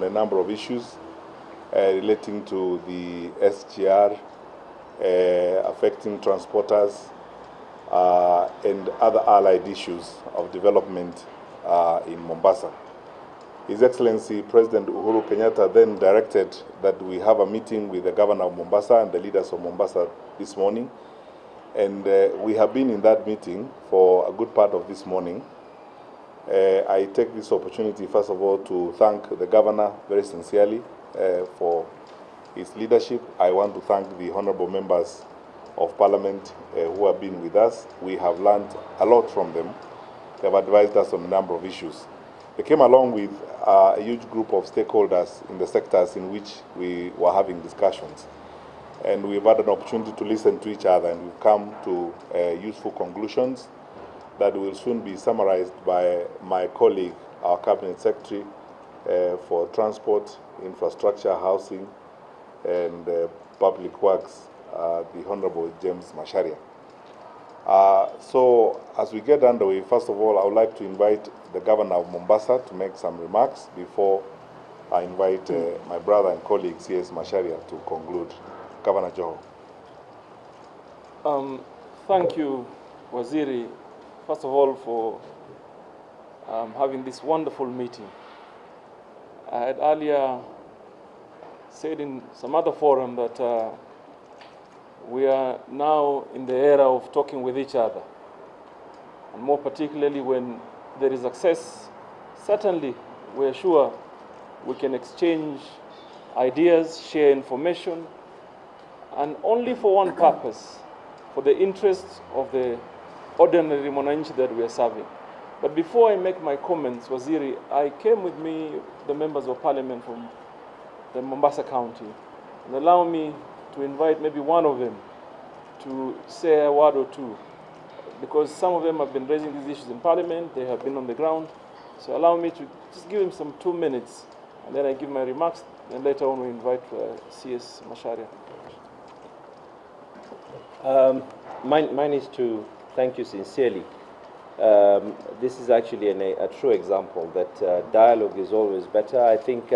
on a number of issues relating to the SGR, affecting transporters, and other allied issues of development in Mombasa. His Excellency President Uhuru Kenyatta then directed that we have a meeting with the Governor of Mombasa and the leaders of Mombasa this morning. And we have been in that meeting for a good part of this morning. I take this opportunity, first of all, to thank the Governor very sincerely for his leadership. I want to thank the honorable members of Parliament who have been with us. We have learned a lot from them. They have advised us on a number of issues. They came along with a huge group of stakeholders in the sectors in which we were having discussions. And we've had an opportunity to listen to each other, and we've come to useful conclusions that will soon be summarized by my colleague, our Cabinet Secretary for Transport, Infrastructure, Housing, and Public Works, the Honorable James Macharia. So as we get underway, first of all, I would like to invite the Governor of Mombasa to make some remarks before I invite my brother and colleague, C.S. Macharia, to conclude. Governor Joho. Thank you, Waziri, first of all, for having this wonderful meeting. I had earlier said in some other forum that we are now in the era of talking with each other, and more particularly when there is access. Certainly, we are sure we can exchange ideas, share information, and only for one purpose, for the interests of the ordinary mwananchi that we are serving. But before I make my comments, Waziri, I came with me the members of Parliament from the Mombasa County, and allow me to invite maybe one of them to say a word or two, because some of them have been raising these issues in Parliament, they have been on the ground. So allow me to just give him some 2 minutes, and then I give my remarks, and later on we invite C.S. Macharia. Mine is to thank you sincerely. This is actually a true example that dialogue is always better. I think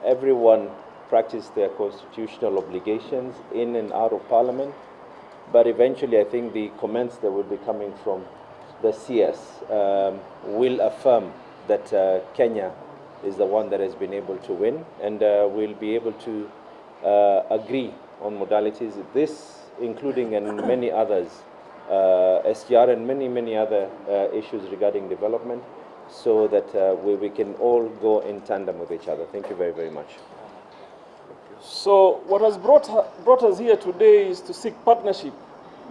everyone practice their constitutional obligations in and out of Parliament, but eventually I think the comments that will be coming from the CS will affirm that Kenya is the one that has been able to win, and will be able to agree on modalities. This including and many others, SGR and many other issues regarding development, so that we can all go in tandem with each other. Thank you very, very much. So what has brought us here today is to seek partnership,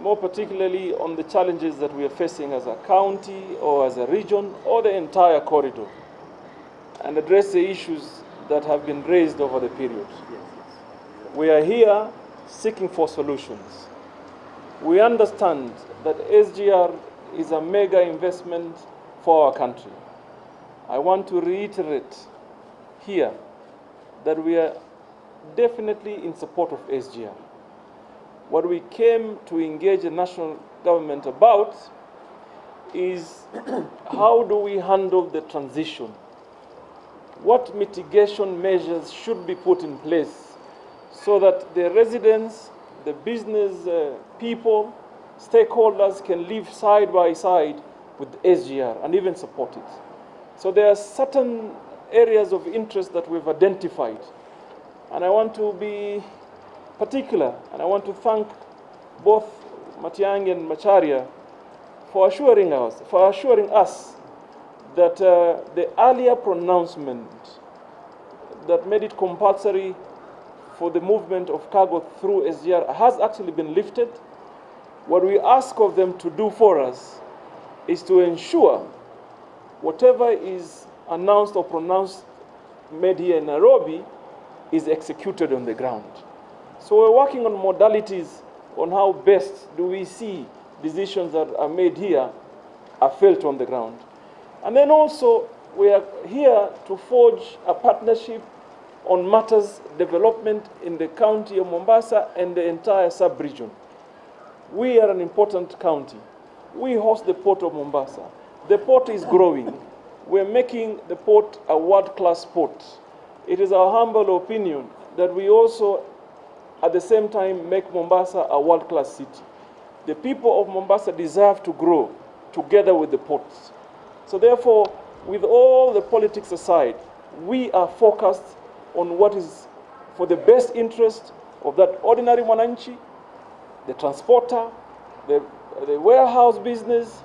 more particularly on the challenges that we are facing as a county or as a region or the entire corridor, and address the issues that have been raised over the period. We are here seeking for solutions. We understand that SGR is a mega investment for our country. I want to reiterate here that we are definitely in support of SGR. What we came to engage the national government about is how do we handle the transition? What mitigation measures should be put in place so that the residents, the business people, stakeholders can live side by side with SGR and even support it. So there are certain areas of interest that we've identified, and I want to be particular, and I want to thank both Matiang'i and Macharia for assuring us that the earlier pronouncement that made it compulsory for the movement of cargo through SGR has actually been lifted. What we ask of them to do for us is to ensure whatever is announced or pronounced made here in Nairobi is executed on the ground. So we're working on modalities on how best do we see decisions that are made here are felt on the ground. And then also we are here to forge a partnership on matters development in the county of Mombasa and the entire sub-region. We are an important county. We host the port of Mombasa. The port is growing. We're making the port a world-class port. it is our humble opinion that we also, at the same time, make Mombasa a world-class city. The people of Mombasa deserve to grow together with the ports. So therefore, with all the politics aside, we are focused on what is for the best interest of that ordinary mwananchi, the transporter, the warehouse business,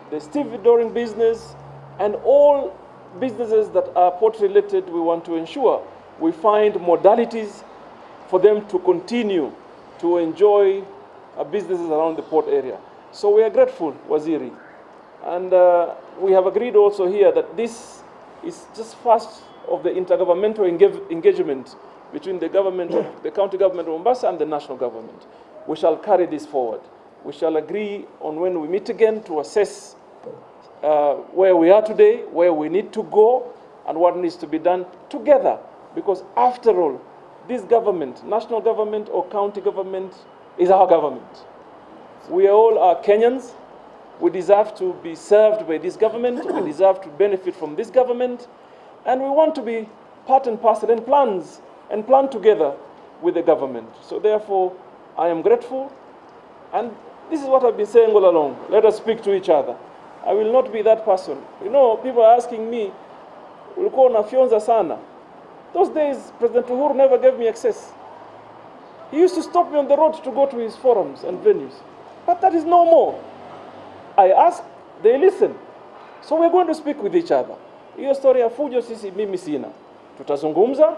the stevedoring business, and all businesses that are port-related. We want to ensure we find modalities for them to continue to enjoy businesses around the port area. So we are grateful, Waziri. And we have agreed also here that this is just first of the intergovernmental engagement between the government, the county government of Mombasa and the national government. We shall carry this forward. We shall agree on when we meet again to assess where we are today, where we need to go, and what needs to be done together. Because after all, this government, national government or county government, is our government. We all are Kenyans. We deserve to be served by this government. We deserve to benefit from this government. And we want to be part and parcel and plan together with the government. So therefore, I am grateful. And this is what I've been saying all along. Let us speak to each other. I will not be that person. You know, people are asking me, ulikuwa unafyonza sana. Those days, President Uhuru never gave me access. He used to stop me on the road to go to his forums and venues. But that is no more. I ask, they listen. So we're going to speak with each other. Hiyo story ya fujo sisi mimi sina. Tutazungumza,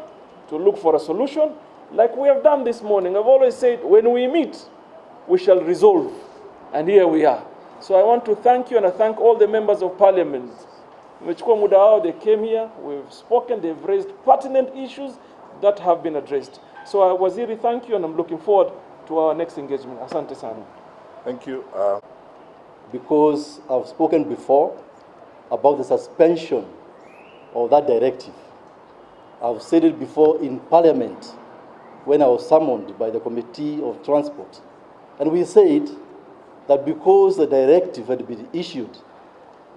to look for a solution, like we have done this morning. I've always said, when we meet, we shall resolve. And here we are. So I want to thank you, and I thank all the members of parliament. Umechukua muda wao, they came here, we've spoken, they've raised pertinent issues that have been addressed. So Waziri, thank you, and I'm looking forward to our next engagement. Asante sana. Thank you. Because I've spoken before about the suspension of that directive. I've said it before in Parliament when I was summoned by the Committee of Transport. And we said that because the directive had been issued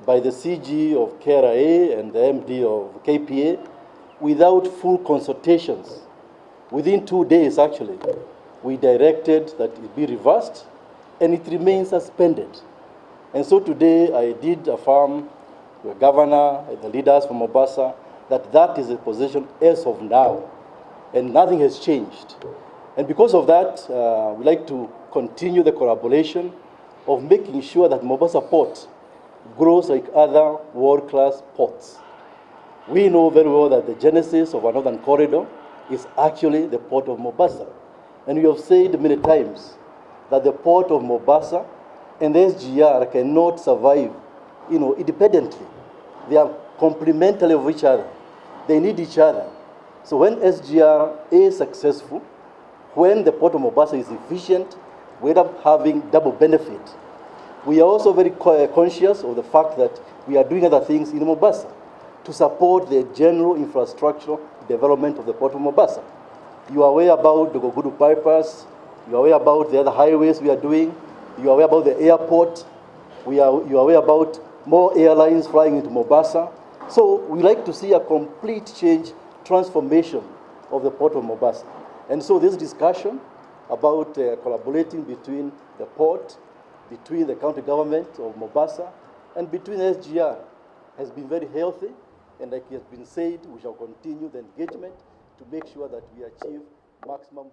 by the CG of KRA and the MD of KPA without full consultations, within 2 days actually, we directed that it be reversed and it remains suspended. And so today I did affirm to the governor and the leaders from Mombasa that that is the position as of now, and nothing has changed. And because of that, we'd like to continue the collaboration of making sure that Mombasa Port grows like other world-class ports. We know very well that the genesis of our northern corridor is actually the port of Mombasa. And we have said many times that the port of Mombasa and the SGR cannot survive, independently. They are complementary of each other. They need each other. So when SGR is successful, when the port of Mombasa is efficient, we end up having double benefit. We are also very conscious of the fact that we are doing other things in Mombasa to support the general infrastructural development of the port of Mombasa. You are aware about the Gogudu bypass. You are aware about the other highways we are doing. You are aware about the airport. You are aware about more airlines flying into Mombasa. So we like to see a complete change, transformation of the port of Mombasa. And so this discussion about collaborating between the port, between the county government of Mombasa, and between SGR has been very healthy. And like it has been said, we shall continue the engagement to make sure that we achieve maximum